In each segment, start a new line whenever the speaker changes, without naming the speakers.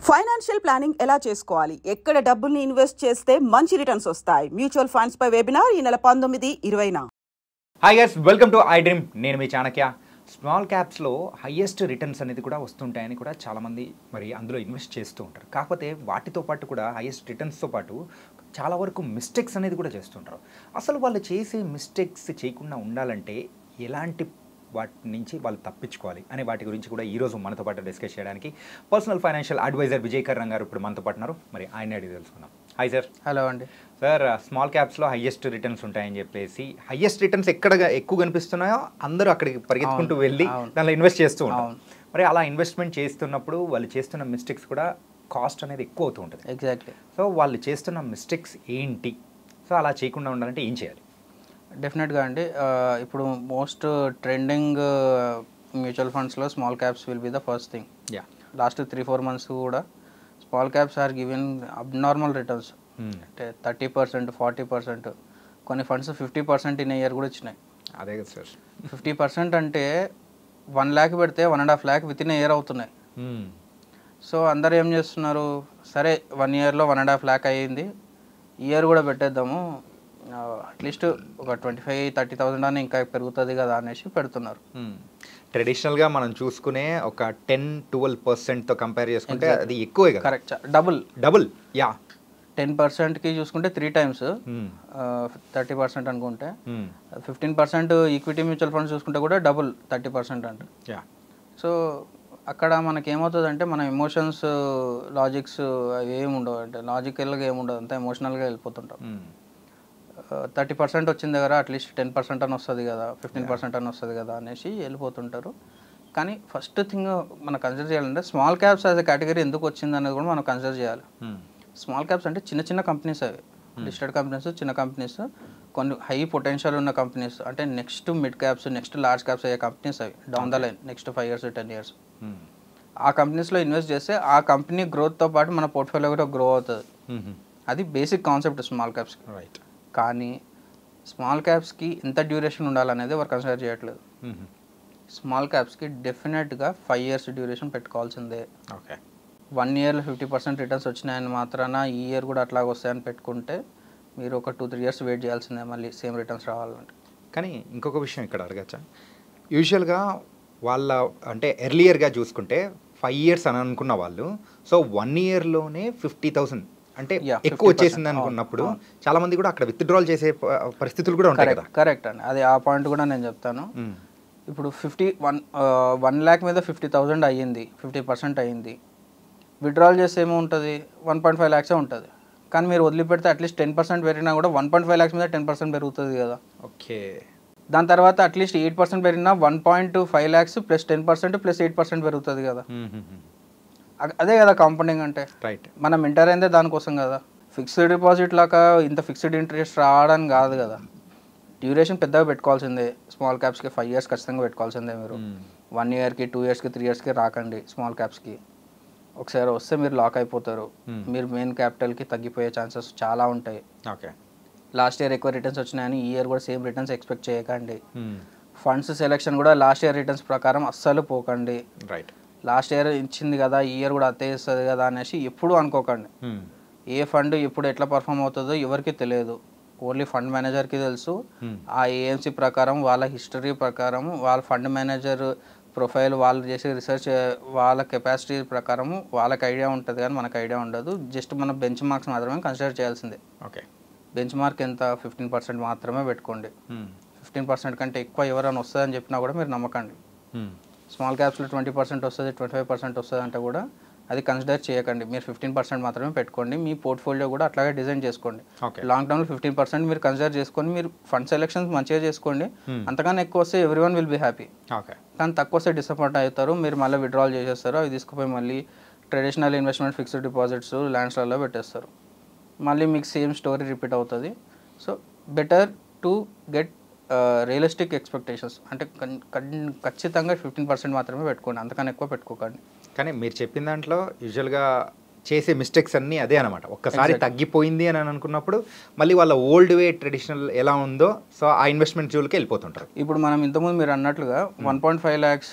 Financial planning ఎలా చేసుకోవాలి, ఎక్కడ డబ్బుల్ని ఇన్వెస్ట్ చేస్తే మంచి రిటర్న్స్ వస్తాయి, మ్యూచువల్ ఫండ్స్ పై వెబినార్ ఈ నెల 19-20న.
Hi guys, welcome to I dream. నేను మీ చాణక్య. స్మాల్ క్యాప్స్లో హయ్యెస్ట్ రిటర్న్స్ అనేది కూడా వస్తుంటాయని కూడా చాలామంది మరి అందులో ఇన్వెస్ట్ చేస్తూ ఉంటారు. కాకపోతే వాటితో పాటు కూడా హయ్యెస్ట్ రిటర్న్స్తో పాటు చాలా వరకు మిస్టేక్స్ అనేది కూడా చేస్తుంటారు. అసలు వాళ్ళు చేసే మిస్టేక్స్ చేయకుండా ఉండాలంటే ఎలాంటి వాటి నుంచి వాళ్ళు తప్పించుకోవాలి అనే వాటి గురించి కూడా ఈరోజు మనతో పాటు డిస్కస్ చేయడానికి పర్సనల్ ఫైనాన్షియల్ అడ్వైజర్ విజయ్ కర్రం గారు ఇప్పుడు మనతో పాటు ఉన్నారు. మరి ఆయన అడిగి తెలుసుకుందాం. Hi sir.
హలో అండి.
సార్, స్మాల్ క్యాప్స్లో హయ్యెస్ట్ రిటర్న్స్ ఉంటాయని చెప్పేసి హయ్యెస్ట్ రిటర్న్స్ ఎక్కడ ఎక్కువ కనిపిస్తున్నాయో అందరూ అక్కడికి పరిగెత్తుకుంటూ వెళ్ళి దానిలో ఇన్వెస్ట్ చేస్తూ ఉంటారు. మరి అలా ఇన్వెస్ట్మెంట్ చేస్తున్నప్పుడు వాళ్ళు చేస్తున్న మిస్టేక్స్ కూడా కాస్ట్ అనేది ఎక్కువ అవుతూ ఉంటుంది.
ఎగ్జాక్ట్లీ.
సో వాళ్ళు చేస్తున్న మిస్టేక్స్ ఏంటి? సో అలా చేయకుండా ఉండాలంటే ఏం చేయాలి?
డెఫినెట్గా అండి, ఇప్పుడు మోస్ట్ ట్రెండింగ్ మ్యూచువల్ ఫండ్స్లో small caps will be the first thing. Last 3-4 months కూడా small caps are given abnormal returns. అంటే 30%, 40%, కొన్ని ఫండ్స్ 50% ఇన్ ఇయర్ కూడా వచ్చినాయి.
అదే కదా సార్,
50% అంటే 1 lakh పెడితే 1.5 lakh విత్ ఇన్ ఇయర్ అవుతున్నాయి. సో అందరు ఏం చేస్తున్నారు, సరే 1 yearలో 1.5 lakh అయ్యింది, ఇయర్ కూడా పెట్టేద్దాము, అట్లీస్ట్ ఒక 25-30,000 అని ఇంకా పెరుగుతుంది కదా అనేసి పెడుతున్నారు.
ట్రెడిషనల్గా మనం చూసుకునే ఒక 10-12%తో కంపేర్ చేసుకుంటే అది ఎక్కువే కదా.
Correct, double. యా, 10%కి చూసుకుంటే 3 times, 30% అనుకుంటే 15% ఈక్విటీ మ్యూచువల్ ఫండ్స్ చూసుకుంటే కూడా డబుల్ 30% అంట. సో అక్కడ మనకి ఏమవుతుంది అంటే మన ఎమోషన్స్, లాజిక్స్ అవి ఏమి ఉండవు, అంటే లాజికల్గా ఏముండదు, అంతా ఎమోషనల్గా వెళ్ళిపోతుంటాం. 30% వచ్చిన దగ్గర అట్లీస్ట్ 10% అని వస్తుంది కదా, 15% అని వస్తుంది కదా అనేసి వెళ్ళిపోతుంటారు. కానీ ఫస్ట్ థింగ్ మనం కన్సిడర్ చేయాలంటే small caps as a category ఎందుకు వచ్చింది అనేది కూడా మనం కన్సిడర్ చేయాలి. స్మాల్ క్యాప్స్ అంటే చిన్న చిన్న కంపెనీస్, అవి లిస్టెడ్ కంపెనీస్, చిన్న కంపెనీస్, కొన్ని హై పొటెన్షియల్ ఉన్న కంపెనీస్, అంటే next mid caps, next large caps అయ్యే కంపెనీస్ అవి down the line next 5 years 10 years. ఆ కంపెనీస్లో ఇన్వెస్ట్ చేస్తే ఆ కంపెనీ గ్రోత్తో పాటు మన పోర్ట్ఫోలియో కూడా గ్రో అవుతుంది. అది బేసిక్ కాన్సెప్ట్ స్మాల్ క్యాప్స్కి. రైట్. కానీ స్మాల్ క్యాప్స్కి ఎంత డ్యూరేషన్ ఉండాలనేది ఎవరు కన్సిడర్ చేయట్లేదు. స్మాల్ క్యాప్స్కి డెఫినెట్గా 5 years డ్యూరేషన్ పెట్టుకోవాల్సిందే.
ఓకే.
1 yearలో 50% రిటర్న్స్ వచ్చినాయని మాత్రాన ఈ ఇయర్ కూడా అట్లాగ వస్తాయని పెట్టుకుంటే మీరు ఒక 2-3 years వెయిట్ చేయాల్సిందే మళ్ళీ సేమ్ రిటర్న్స్ రావాలంటే.
కానీ ఇంకొక విషయం ఇక్కడ అడగచ్చా? యూజువల్గా వాళ్ళ అంటే ఎర్లియర్గా చూసుకుంటే 5 years అని అనుకున్న వాళ్ళు, సో 1 yearలోనే 50,000 అంటే ఎక్కువ వచ్చేసింది అనుకున్నప్పుడు చాలా మంది కూడా అక్కడ విత్డ్రాల్ చేసే పరిస్థితులు కూడా ఉంటాయి కదా.
కరెక్ట్ అండి, అది ఆ పాయింట్ కూడా నేను చెప్తాను. ఇప్పుడు 1 lakh మీద 50,000 అయ్యింది, 50% అయ్యింది, విత్డ్రాల్ చేస్తే ఏమో ఉంటుంది 1.5 lakhs ఉంటుంది. కానీ మీరు వదిలిపెడితే అట్లీస్ట్ 10% పెరిగినా కూడా 1.5 lakhs మీద 10% పెరుగుతుంది కదా.
ఓకే. దాని
తర్వాత అట్లీస్ట్ 8% పెరిగినా 1.5 lakhs ప్లస్ 10% ప్లస్ 8% పెరుగుతుంది కదా. అదే కదా కాంపౌండింగ్ అంటే.
రైట్.
మనం ఎంటర్ అయిందే దానికోసం కదా. ఫిక్స్డ్ డిపాజిట్ లాగా ఇంత ఫిక్స్డ్ ఇంట్రెస్ట్ రావడానికి కాదు కదా. డ్యూరేషన్ పెద్దగా పెట్టుకోవాల్సిందే. స్మాల్ క్యాప్స్కి 5 years ఖచ్చితంగా పెట్టుకోవాల్సిందే. మీరు 1 yearకి 2 yearsకి 3 yearsకి రాకండి స్మాల్ క్యాప్స్కి. ఒకసారి వస్తే మీరు లాక్ అయిపోతారు. మీరు మెయిన్ క్యాపిటల్కి తగ్గిపోయే ఛాన్సెస్ చాలా ఉంటాయి.
ఓకే.
లాస్ట్ ఇయర్ ఎక్కువ రిటర్న్స్ వచ్చినాయని ఈ ఇయర్ కూడా సేమ్ రిటర్న్స్ ఎక్స్పెక్ట్ చేయకండి. ఫండ్స్ సెలెక్షన్ కూడా లాస్ట్ ఇయర్ రిటర్న్స్ ప్రకారం అస్సలు పోకండి.
రైట్.
లాస్ట్ ఇయర్ ఇచ్చింది కదా, ఈ ఇయర్ కూడా అత్తే ఇస్తుంది కదా అనేసి ఎప్పుడు అనుకోకండి. ఏ ఫండ్ ఎప్పుడు ఎట్లా పర్ఫామ్ అవుతుందో ఎవరికి తెలియదు, ఓన్లీ ఫండ్ మేనేజర్కి తెలుసు. ఆ ఏఎంసీ ప్రకారం, వాళ్ళ హిస్టరీ ప్రకారం, వాళ్ళ ఫండ్ మేనేజర్ ప్రొఫైల్, వాళ్ళు చేసే రీసెర్చ్, వాళ్ళ కెపాసిటీ ప్రకారం వాళ్ళకి ఐడియా ఉంటుంది కానీ మనకు ఐడియా ఉండదు. జస్ట్ మన బెంచ్ మార్క్స్ మాత్రమే కన్సిడర్ చేయాల్సిందే.
ఓకే.
బెంచ్ మార్క్ ఎంత? 15% మాత్రమే పెట్టుకోండి. 15% కంటే ఎక్కువ ఎవరైనా వస్తుందని చెప్పినా కూడా మీరు నమ్మకండి. స్మాల్ క్యాప్స్లో 20% వస్తుంది, 25% వస్తుంది అంటే కూడా అది కన్సిడర్ చేయకండి. మీరు 15% మాత్రమే పెట్టుకోండి. మీ పోర్ట్ఫోలియో కూడా అట్లాగే డిజైన్ చేసుకోండి. లాంగ్ టర్మ్లో 15% మీరు కన్సిడర్ చేసుకొని మీరు ఫండ్ సెలెక్షన్స్ మంచిగా చేసుకోండి. అంతకన్నా ఎక్కువ వస్తే ఎవ్రీవన్ విల్ బీ హ్యాపీ. కానీ తక్కువ వస్తే డిసప్పాయింట్ అవుతారు, మీరు మళ్ళీ విత్డ్రాల్ చేసేస్తారు. అవి తీసుకుపోయి మళ్ళీ ట్రెడిషనల్ ఇన్వెస్ట్మెంట్, ఫిక్స్డ్ డిపాజిట్స్, ల్యాండ్స్లలో పెట్టేస్తారు. మళ్ళీ మీకు సేమ్ స్టోరీ రిపీట్ అవుతుంది. So better to get realistic expectations, అంటే ఖచ్చితంగా 15% మాత్రమే పెట్టుకోండి, అంతకన్నా ఎక్కువ పెట్టుకోకండి.
కానీ మీరు చెప్పిన దాంట్లో యూజువల్గా చేసే మిస్టేక్స్ అన్నీ అదే అనమాట. ఒక్కసారి తగ్గిపోయింది అని అనుకున్నప్పుడు మళ్ళీ వాళ్ళ ఓల్డ్ వే ట్రెడిషనల్ ఎలా ఉందో సో ఆ ఇన్వెస్ట్మెంట్ జోలికి వెళ్ళిపోతుంటారు.
ఇప్పుడు మనం ఇంతకుముందు మీరు అన్నట్లుగా 1.5 lakhs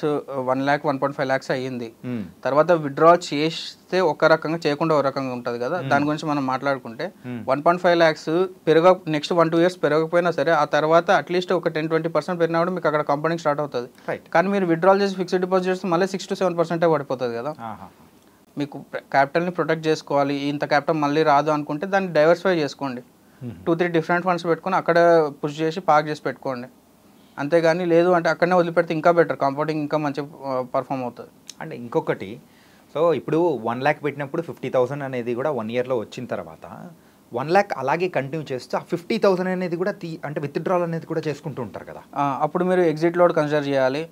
1 lakh 1.5 lakhs అయ్యింది, తర్వాత విత్డ్రా చేస్తే ఒక రకంగా చేయకుండా ఒక రకంగా ఉంటుంది కదా. దాని గురించి మనం మాట్లాడుకుంటే 1.5 lakhs నెక్స్ట్ 1-2 years పెరగకపోయినా సరే ఆ తర్వాత అట్లీస్ట్ ఒక 10-20% పెరిగినా కూడా మీకు అక్కడ కాంపౌండింగ్ స్టార్ట్ అవుతుంది. కానీ మీరు విత్డ్రాల్ చేసి ఫిక్స్డ్ డిపాజిట్ చేస్తే మళ్ళీ 6-7% పడిపోతుంది కదా. మీకు క్యాపిటల్ని ప్రొటెక్ట్ చేసుకోవాలి, ఇంత క్యాపిటల్ మళ్ళీ రాదు అనుకుంటే దాన్ని డైవర్సిఫై చేసుకోండి. 2-3 డిఫరెంట్ ఫండ్స్ పెట్టుకొని అక్కడ పుష్ చేసి పార్క్ చేసి పెట్టుకోండి. అంతేగాని లేదు అంటే అక్కడనే వదిలిపెడితే ఇంకా బెటర్, కాంపౌండింగ్ ఇంకా మంచి పర్ఫామ్ అవుతుంది.
అంటే ఇంకొకటి, సో ఇప్పుడు 1 lakh పెట్టినప్పుడు 50,000 అనేది కూడా 1 yearలో వచ్చిన తర్వాత 1 lakh అలాగే కంటిన్యూ చేస్తూ ఆ 50,000 అనేది కూడా అంటే విత్డ్రాల్ అనేది కూడా చేసుకుంటూ ఉంటారు కదా.
అప్పుడు మీరు ఎగ్జిట్ లోడ్ కన్సిడర్ చేయాలి,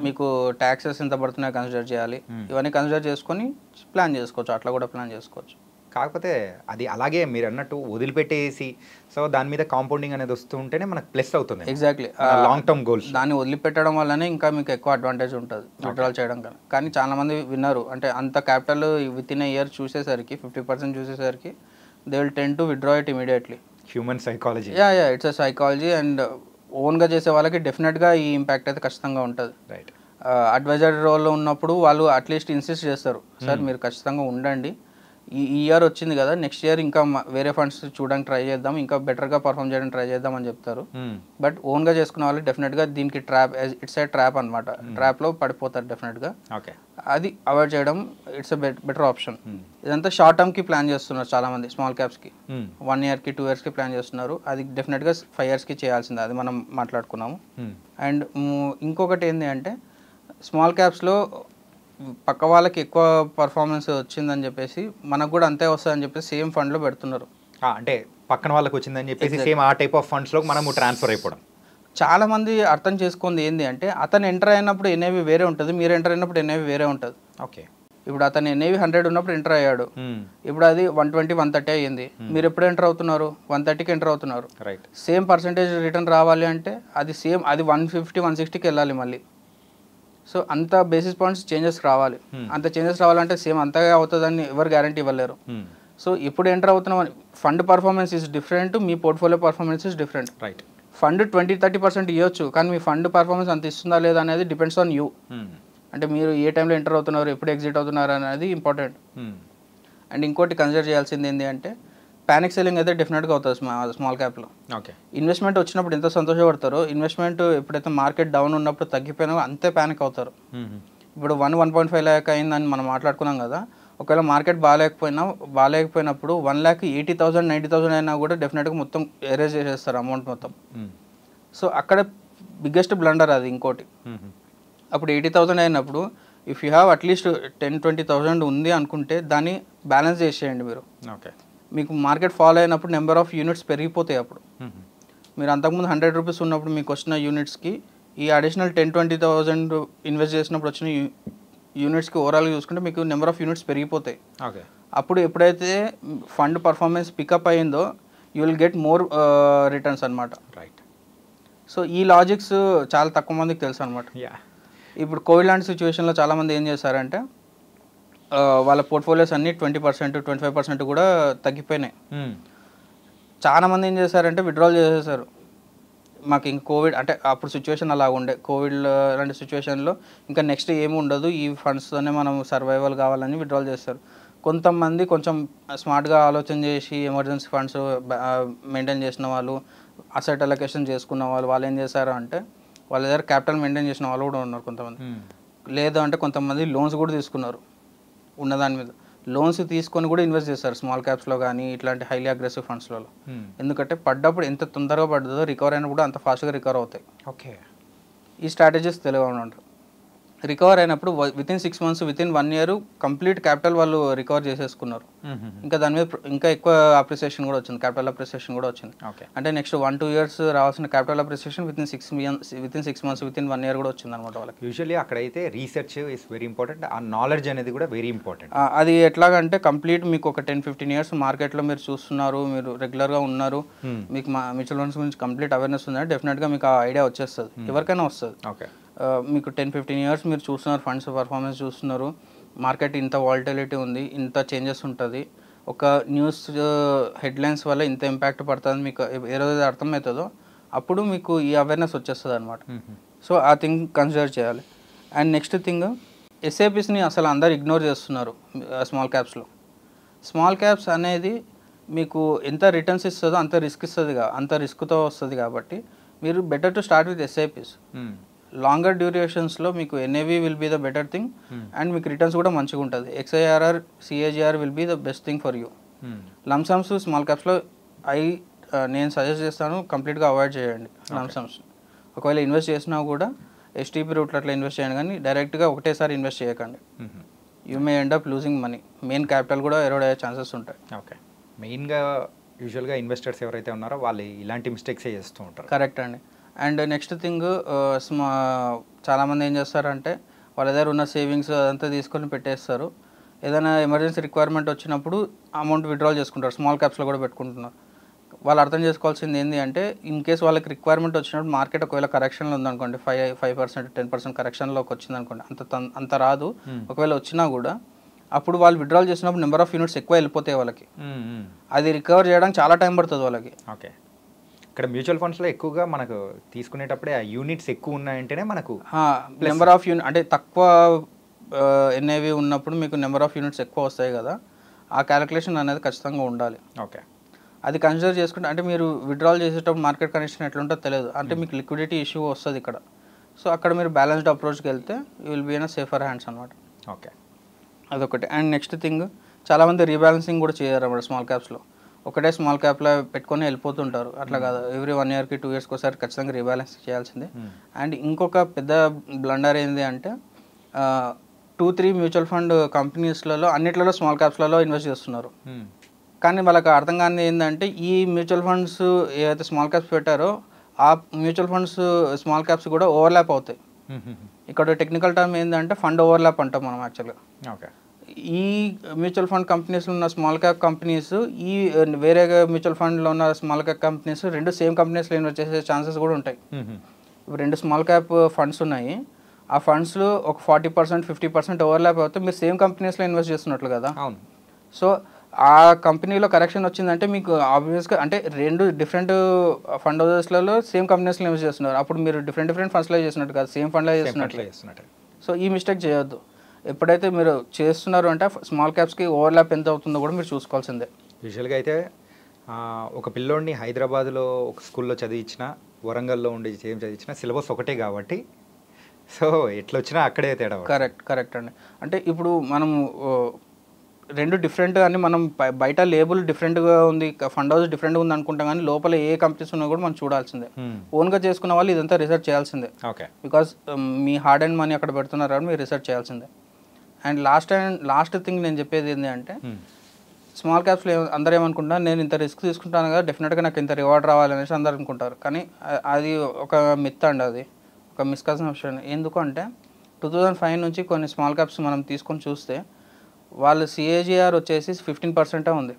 మీకు ట్యాక్సెస్ ఎంత పడుతున్నాయో కన్సిడర్ చేయాలి, ఇవన్నీ కన్సిడర్ చేసుకొని ప్లాన్ చేసుకోవచ్చు, అట్లా కూడా ప్లాన్ చేసుకోవచ్చు.
కాకపోతే అది అలాగే మీరు అన్నట్టు వదిలిపెట్టేసి సో దాని మీద కాంపౌండింగ్ అనేది వస్తూ ఉంటేనే మనకు ప్లస్ అవుతుంది.
ఎగ్జాక్ట్లీ,
లాంగ్ టర్మ్ గోల్స్
దాన్ని వదిలిపెట్టడం వల్లనే ఇంకా మీకు ఎక్కువ అడ్వాంటేజ్ ఉంటుంది విత్డ్రాల్ చేయడం కన్నా. కానీ చాలా మంది విన్నారు అంటే అంత క్యాపిటల్ విత్ ఇన్ ఇయర్ చూసేసరికి 50% చూసేసరికి they will tend to withdraw it immediately.
Human psychology.
Yeah it's a psychology. And ఓన్గా చేసే వాళ్ళకి డెఫినెట్గా ఈ ఇంపాక్ట్ అయితే ఖచ్చితంగా ఉంటుంది.
రైట్.
అడ్వైజర్ రోల్లో ఉన్నప్పుడు వాళ్ళు అట్లీస్ట్ ఇన్సిస్ట్ చేస్తారు, సార్ మీరు ఖచ్చితంగా ఉండండి, ఈ ఇయర్ వచ్చింది కదా, నెక్స్ట్ ఇయర్ ఇంకా వేరే ఫండ్స్ చూడడానికి ట్రై చేద్దాం, ఇంకా బెటర్గా పర్ఫామ్ చేయడానికి ట్రై చేద్దాం అని చెప్తారు. బట్ ఓన్గా చేసుకున్న వాళ్ళు డెఫినెట్గా దీనికి ఇట్స్ ఏ ట్రాప్ అనమాట, ట్రాప్లో పడిపోతారు డెఫినెట్గా.
ఓకే,
అది అవాయిడ్ చేయడం ఇట్స్ ఎ బెటర్ ఆప్షన్. ఇదంతా షార్ట్ టర్మ్కి ప్లాన్ చేస్తున్నారు చాలామంది, స్మాల్ క్యాప్స్కి 1 yearకి 2 yearsకి ప్లాన్ చేస్తున్నారు. అది డెఫినెట్గా 5 yearsకి చేయాల్సిందే, అది మనం మాట్లాడుకున్నాము. అండ్ ఇంకొకటి ఏంటి అంటే స్మాల్ క్యాప్స్లో పక్క వాళ్ళకి ఎక్కువ పర్ఫార్మెన్స్ వచ్చిందని చెప్పేసి మనకు కూడా అంతే వస్తుందని చెప్పేసి సేమ్ ఫండ్లో పెడుతున్నారు.
అంటే పక్కన వాళ్ళకి వచ్చిందని చెప్పేసి సేమ్ ఆ టైప్ ఆఫ్ ఫండ్స్లో మనము ట్రాన్స్ఫర్ అయిపోవడం.
చాలా మంది అర్థం చేసుకుంది ఏంటి అంటే అతను ఎంటర్ అయినప్పుడు ఎన్ఏవి వేరే ఉంటుంది, మీరు ఎంటర్ అయినప్పుడు ఎన్ఏవి వేరే ఉంటుంది.
ఓకే,
ఇప్పుడు అతను ఎన్ఏవి 100 ఉన్నప్పుడు ఎంటర్ అయ్యాడు, ఇప్పుడు అది 120-130 అయ్యింది. మీరు ఎప్పుడు ఎంటర్ అవుతున్నారు? 130కి ఎంటర్ అవుతున్నారు.
రైట్.
సేమ్ పర్సెంటేజ్ రిటర్న్ రావాలి అంటే అది సేమ్ అది 150-160కి వెళ్ళాలి మళ్ళీ. సో అంత బేసిస్ పాయింట్స్ చేంజెస్ రావాలి. అంత చేంజెస్ రావాలంటే సేమ్ అంతగా అవుతుందని ఎవరు గ్యారంటీ ఇవ్వలేరు. సో ఇప్పుడు ఎంటర్ అవుతున్నాం, fund performance is different, me portfolio performance is different.
Right.
Fund 20-30% ఇవ్వచ్చు, కానీ మీ ఫండ్ పర్ఫార్మెన్స్ అంత ఇస్తుందా లేదా అనేది డిపెండ్స్ ఆన్ యూ. అంటే మీరు ఏ టైంలో ఎంటర్ అవుతున్నారు, ఎప్పుడు ఎగ్జిట్ అవుతున్నారు అనేది ఇంపార్టెంట్. అండ్ ఇంకోటి కన్సిడర్ చేయాల్సింది ఏంటి అంటే ప్యానిక్ సెల్లింగ్ అయితే డెఫినెట్గా అవుతుంది స్మాల్ క్యాప్లో.
ఓకే.
ఇన్వెస్ట్మెంట్ వచ్చినప్పుడు ఎంత సంతోషపడతారో, ఇన్వెస్ట్మెంట్ ఎప్పుడైతే మార్కెట్ డౌన్ ఉన్నప్పుడు తగ్గిపోయినా అంతే ప్యానిక్ అవుతారు. ఇప్పుడు 1.5 lakh అయిందని మనం మాట్లాడుకున్నాం కదా, ఒకవేళ మార్కెట్ బాగాలేకపోయినప్పుడు 1,80,000 90,000 అయినా కూడా డెఫినెట్గా మొత్తం ఎరేజ్ చేసేస్తారు అమౌంట్ మొత్తం. సో అక్కడ బిగ్గెస్ట్ బ్లండర్ అది. ఇంకోటి అప్పుడు 80,000 అయినప్పుడు ఇఫ్ యూ హ్యావ్ అట్లీస్ట్ 10-20,000 ఉంది అనుకుంటే దాన్ని బ్యాలెన్స్ చేసేయండి మీరు.
ఓకే.
మీకు మార్కెట్ ఫాలో అయినప్పుడు నెంబర్ ఆఫ్ యూనిట్స్ పెరిగిపోతాయి. అప్పుడు మీరు అంతకుముందు 100 రూపీస్ ఉన్నప్పుడు మీకు వచ్చిన యూనిట్స్కి ఈ అడిషనల్ 10-20,000 ఇన్వెస్ట్ చేసినప్పుడు వచ్చిన యూనిట్స్కి ఓవరాల్గా చూసుకుంటే మీకు నెంబర్ ఆఫ్ యూనిట్స్ పెరిగిపోతాయి.
ఓకే.
అప్పుడు ఎప్పుడైతే ఫండ్ పర్ఫార్మెన్స్ పికప్ అయ్యిందో you will get more returns అనమాట.
రైట్.
సో ఈ లాజిక్స్ చాలా తక్కువ మందికి తెలుసు అనమాట. ఇప్పుడు కోవిడ్ లాంటి సిచ్యువేషన్లో చాలామంది ఏం చేశారంటే వాళ్ళ పోర్ట్ఫోలియోస్ అన్నీ 20% 25% కూడా తగ్గిపోయినాయి. చాలామంది ఏం చేశారంటే విత్డ్రాల్ చేసేసారు. మాకు ఇంక కోవిడ్ అంటే అప్పుడు సిచ్యువేషన్ అలా ఉండే, కోవిడ్ లాంటి సిచ్యువేషన్లో ఇంకా నెక్స్ట్ ఏమి ఉండదు, ఈ ఫండ్స్తోనే మనం సర్వైవల్ కావాలని విత్డ్రాల్ చేస్తారు. కొంతమంది కొంచెం స్మార్ట్గా ఆలోచన చేసి ఎమర్జెన్సీ ఫండ్స్ మెయింటైన్ చేసిన వాళ్ళు, అసెట్ అలొకేషన్ చేసుకున్న వాళ్ళు ఏం చేశారు అంటే వాళ్ళ దగ్గర క్యాపిటల్ మెయింటైన్ చేసిన వాళ్ళు కూడా ఉన్నారు కొంతమంది. లేదు అంటే కొంతమంది లోన్స్ కూడా తీసుకున్నారు ఉన్నదాని మీద. లోన్స్ తీసుకొని కూడా ఇన్వెస్ట్ చేస్తారు స్మాల్ క్యాప్స్లో కానీ ఇట్లాంటి హైలీ అగ్రెసివ్ ఫండ్స్లో. ఎందుకంటే పడ్డప్పుడు ఎంత తొందరగా పడ్డదో రికవర్ అయినప్పుడు అంత ఫాస్ట్గా రికవర్ అవుతాయి.
ఓకే.
ఈ స్ట్రాటజీస్ తెలియదు ఉంటారు. రికవర్ అయినప్పుడు within 6 months within 1 year complete capital వాళ్ళు రికవర్ చేసేసుకున్నారు. ఇంకా దాని మీద ఇంకా ఎక్కువ అప్రిసియేషన్ కూడా వచ్చింది, క్యాపిటల్ అప్రిసియేషన్ కూడా వచ్చింది. అంటే నెక్స్ట్ 1-2 years రావాల్సిన capital appreciation within 6 months within 1 year కూడా వచ్చింది అనమాట వాళ్ళకి.
యూజువల్లీ అక్కడైతే రీసెర్చ్ ఇస్ వెరీ ఇంపార్టెంట్, ఆ నాలెడ్జ్ అనేది కూడా వెరీ ఇంపార్టెంట్.
అది ఎట్లాగంటే కంప్లీట్ మీకు ఒక 10-15 years మార్కెట్లో మీరు చూస్తున్నారు, మీరు రెగ్యులర్గా ఉన్నారు, మీకు మ్యూచువల్ ఫండ్స్ గురించి కంప్లీట్ అవేర్నెస్ ఉందంటే డెఫినెట్గా మీకు ఆ ఐడియా వచ్చేస్తుంది, ఎవరికైనా వస్తుంది.
ఓకే.
మీకు 10-15 years మీరు చూస్తున్నారు, ఫండ్స్ పర్ఫార్మెన్స్ చూస్తున్నారు, మార్కెట్ ఇంత వాలిటిలిటీ ఉంది, ఇంత చేంజెస్ ఉంటుంది, ఒక న్యూస్ హెడ్లైన్స్ వల్ల ఇంత ఇంపాక్ట్ పడుతుంది మీకు ఏ రోజు అర్థమవుతుందో అప్పుడు మీకు ఈ అవేర్నెస్ వచ్చేస్తుంది అనమాట. సో ఆ థింగ్ కన్సిడర్ చేయాలి. అండ్ నెక్స్ట్ థింగ్, ఎస్ఐపిస్ని అసలు అందరు ఇగ్నోర్ చేస్తున్నారు స్మాల్ క్యాప్స్లో. స్మాల్ క్యాప్స్ అనేది మీకు ఎంత రిటర్న్స్ ఇస్తుందో అంత రిస్క్ ఇస్తుంది, అంత రిస్క్తో వస్తుంది. కాబట్టి మీరు better to start with SIPs. Longer డ్యూరేషన్స్లో మీకు NAV will be the better thing and మీకు రిటర్న్స్ కూడా మంచిగా ఉంటుంది. XIRR CAGR will be the best thing for you. Lump sums small క్యాప్స్లో నేను సజెస్ట్ చేస్తాను, కంప్లీట్గా అవాయిడ్ చేయండి లంసమ్స్. ఒకవేళ ఇన్వెస్ట్ చేసినా కూడా STP రూట్లో అట్లా ఇన్వెస్ట్ చేయండి, కానీ డైరెక్ట్గా ఒకటేసారి ఇన్వెస్ట్ చేయకండి. You may end up losing money, main capital కూడా ఎరోడ్ అయ్యే ఛాన్సెస్ ఉంటాయి.
ఓకే, మెయిన్గా యూజువల్గా ఇన్వెస్టర్స్ ఎవరైతే ఉన్నారో వాళ్ళు ఇలాంటి మిస్టేక్సే చేస్తూ ఉంటారు.
కరెక్ట్ అండి. అండ్ నెక్స్ట్ థింగ్, చాలామంది ఏం చేస్తారంటే వాళ్ళ దగ్గర ఉన్న సేవింగ్స్ అదంతా తీసుకొని పెట్టేస్తారు. ఏదైనా ఎమర్జెన్సీ రిక్వైర్మెంట్ వచ్చినప్పుడు అమౌంట్ విత్డ్రాల్ చేసుకుంటారు. స్మాల్ క్యాప్స్లో కూడా పెట్టుకుంటున్నారు. వాళ్ళు అర్థం చేసుకోవాల్సింది ఏంటి అంటే, ఇన్ కేస్ వాళ్ళకి రిక్వైర్మెంట్ వచ్చినప్పుడు మార్కెట్ ఒకవేళ కరెక్షన్లో ఉందనుకోండి, 5% 10% కరెక్షన్లోకి వచ్చిందనుకోండి, అంత రాదు. ఒకవేళ వచ్చినా కూడా అప్పుడు వాళ్ళు విత్డ్రాల్ చేసినప్పుడు నెంబర్ ఆఫ్ యూనిట్స్ ఎక్కువ వెళ్ళిపోతాయి వాళ్ళకి. అది రికవర్ చేయడానికి చాలా టైం పడుతుంది వాళ్ళకి.
ఓకే, ఇక్కడ మ్యూచువల్ ఫండ్స్లో ఎక్కువగా మనకు తీసుకునేటప్పుడే ఆ యూనిట్స్ ఎక్కువ ఉన్నాయంటేనే మనకు
నెంబర్ ఆఫ్ యూనిట్ అంటే తక్కువ ఎన్ఏవి ఉన్నప్పుడు మీకు నెంబర్ ఆఫ్ యూనిట్స్ ఎక్కువ వస్తాయి కదా, ఆ క్యాలిక్యులేషన్ అనేది ఖచ్చితంగా ఉండాలి.
ఓకే,
అది కన్సిడర్ చేసుకుంటే, అంటే మీరు విత్డ్రాల్ చేసేటప్పుడు మార్కెట్ కండిషన్ ఎట్లుంటుందో తెలియదు, అంటే మీకు లిక్విడిటీ ఇష్యూ వస్తుంది ఇక్కడ. సో అక్కడ మీరు బ్యాలెన్స్డ్ అప్రోచ్కి వెళ్తే you will be in safer hands అనమాట.
ఓకే,
అదొకటి. అండ్ నెక్స్ట్ థింగ్, చాలామంది రీబ్యాలెన్సింగ్ కూడా చేయరు అన్నమాట స్మాల్ క్యాప్స్లో. ఒకటే స్మాల్ క్యాప్లో పెట్టుకొని వెళ్ళిపోతుంటారు. అట్లా కాదు, ఎవ్రీ 1 yearకి 2 yearsకి ఒకసారి ఖచ్చితంగా రీబ్యాలెన్స్ చేయాల్సిందే. అండ్ ఇంకొక పెద్ద బ్లండర్ ఏంటి అంటే, 2-3 మ్యూచువల్ ఫండ్ కంపెనీస్లలో అన్నిట్లలో స్మాల్ క్యాప్స్లలో ఇన్వెస్ట్ చేస్తున్నారు. కానీ వాళ్ళకి అర్థం కాని ఏంటంటే, ఈ మ్యూచువల్ ఫండ్స్ ఏవైతే స్మాల్ క్యాప్స్ పెట్టారో ఆ మ్యూచువల్ ఫండ్స్ స్మాల్ క్యాప్స్ కూడా ఓవర్లాప్ అవుతాయి. ఇక్కడ టెక్నికల్ టర్మ్ ఏంటంటే ఫండ్ ఓవర్లాప్ అంటాం మనం యాక్చువల్గా.
ఓకే,
ఈ మ్యూచువల్ ఫండ్ కంపెనీస్లో ఉన్న స్మాల్ క్యాప్ కంపెనీస్, ఈ వేరే మ్యూచువల్ ఫండ్లో ఉన్న స్మాల్ క్యాప్ కంపెనీస్ రెండు సేమ్ కంపెనీస్లో ఇన్వెస్ట్ చేసే ఛాన్సెస్ కూడా ఉంటాయి. ఇప్పుడు 2 స్మాల్ క్యాప్ ఫండ్స్ ఉన్నాయి, ఆ ఫండ్స్లో ఒక 40% 50% ఓవర్లాప్ అవుతే మీరు సేమ్ కంపెనీస్లో ఇన్వెస్ట్ చేస్తున్నట్లు కదా.
అవును.
సో ఆ కంపెనీలో కరెక్షన్ వచ్చిందంటే మీకు ఆబ్వియస్గా అంటే 2 డిఫరెంట్ ఫండ్ హౌసెస్లలో సేమ్ కంపెనీస్లో ఇన్వెస్ట్ చేస్తున్నారు. అప్పుడు మీరు డిఫరెంట్ ఫండ్స్లో చేస్తున్నట్టు కాదు, సేమ్ ఫండ్లో చేస్తున్నట్టు. సో ఈ మిస్టేక్ చేయొద్దు. ఎప్పుడైతే మీరు చేస్తున్నారు అంటే స్మాల్ క్యాప్స్కి ఓవర్లాప్ ఎంత అవుతుందో కూడా మీరు చూసుకోవాల్సిందే.
యూజువల్గా అయితే ఒక పిల్లోడిని హైదరాబాద్లో ఒక స్కూల్లో చదివించిన, వరంగల్లో ఉండి ఏం చదివించిన సిలబస్ ఒకటే కాబట్టి సో ఎట్లొచ్చినా అక్కడే తేడా.
కరెక్ట్ అండి. అంటే ఇప్పుడు మనం 2 డిఫరెంట్ అని మనం బయట లేబుల్ డిఫరెంట్గా ఉంది, ఫండ్ హౌస్ డిఫరెంట్గా ఉంది అనుకుంటాం, కానీ లోపల ఏ కంపెనీస్ ఉన్నా కూడా మనం చూడాల్సిందే. ఓన్గా చేసుకున్న వాళ్ళు ఇదంతా రీసెర్చ్ చేయాల్సిందే.
Okay,
because me hard and money అక్కడ పెడుతున్నారు కాబట్టి మీరు రీసెర్చ్ చేయాల్సిందే. అండ్ లాస్ట్ థింగ్ నేను చెప్పేది ఏంటి అంటే, స్మాల్ క్యాప్స్లో అందరూ ఏమనుకుంటారు, నేను ఇంత రిస్క్ తీసుకుంటాను కదా డెఫినెట్గా నాకు ఇంత రివార్డ్ రావాలనేసి అందరు అనుకుంటారు. కానీ అది ఒక మిత్ అండి, అది ఒక మిస్కన్సెప్షన్. ఎందుకంటే 2005 నుంచి కొన్ని స్మాల్ క్యాప్స్ మనం తీసుకొని చూస్తే వాళ్ళ CAGR వచ్చేసి 15% ఉంది,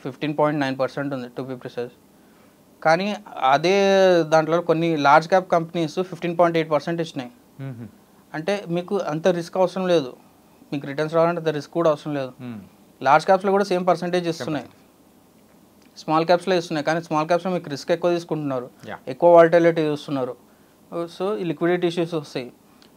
15.9% ఉంది టు బి ప్రిసైజ్. కానీ అదే దాంట్లో కొన్ని లార్జ్ క్యాప్ కంపెనీస్ 15.8% ఇచ్చినాయి. అంటే మీకు అంత రిస్క్ అవసరం లేదు, మీకు రిటర్న్స్ రావాలంటే అంత రిస్క్ కూడా అవసరం లేదు. లార్జ్ క్యాప్స్లో కూడా సేమ్ పర్సంటేజ్ ఇస్తున్నాయి, స్మాల్ క్యాప్స్లో ఇస్తున్నాయి. కానీ స్మాల్ క్యాప్స్లో మీకు రిస్క్ ఎక్కువ తీసుకుంటున్నారు, ఎక్కువ వాలిటిలిటీ చూస్తున్నారు. సో ఈ లిక్విడిటీ ఇష్యూస్ వస్తాయి.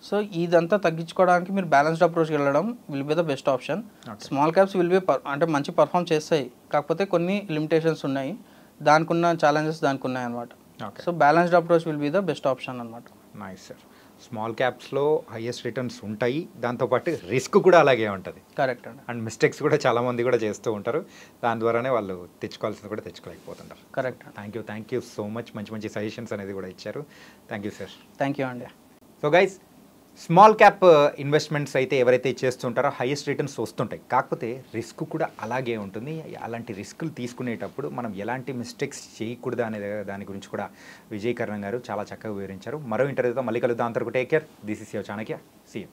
సో ఇదంతా తగ్గించుకోవడానికి మీరు బ్యాలెన్స్డ్ అప్రోచ్కి వెళ్ళడం will be the best option. Small caps will B అంటే మంచి పర్ఫామ్ చేస్తాయి, కాకపోతే కొన్ని లిమిటేషన్స్ ఉన్నాయి, దానికి ఉన్న ఛాలెంజెస్ దానికి ఉన్నాయి అనమాట. So balanced approach will be the best option అనమాట.
Nice sir. స్మాల్ క్యాప్స్లో హైయెస్ట్ రిటర్న్స్ ఉంటాయి, దాంతోపాటు రిస్క్ కూడా అలాగే ఉంటుంది.
కరెక్ట్ అండి.
అండ్ మిస్టేక్స్ కూడా చాలామంది కూడా చేస్తూ ఉంటారు, దాని ద్వారానే వాళ్ళు తెచ్చుకోవాల్సింది కూడా తెచ్చుకోలేకపోతుంటారు.
Correct.
Thank you so much. మంచి సజెషన్స్ అనేది కూడా ఇచ్చారు. Thank you sir.
Thank you అండి.
So guys, small cap investments అయితే ఎవరైతే చేస్తుంటారో హైయెస్ట్ రిటర్న్స్ వస్తుంటాయి, కాకపోతే రిస్క్ కూడా అలాగే ఉంటుంది. అలాంటి రిస్కులు తీసుకునేటప్పుడు మనం ఎలాంటి మిస్టేక్స్ చేయకూడదు అనే దాని గురించి కూడా విజయ్ కరణ్ గారు చాలా చక్కగా వివరించారు. మరో ఇంటర్వ్యూతో మళ్ళీ కలుద్దాం. అంతవరకు take care. This is your Chanakya. See you.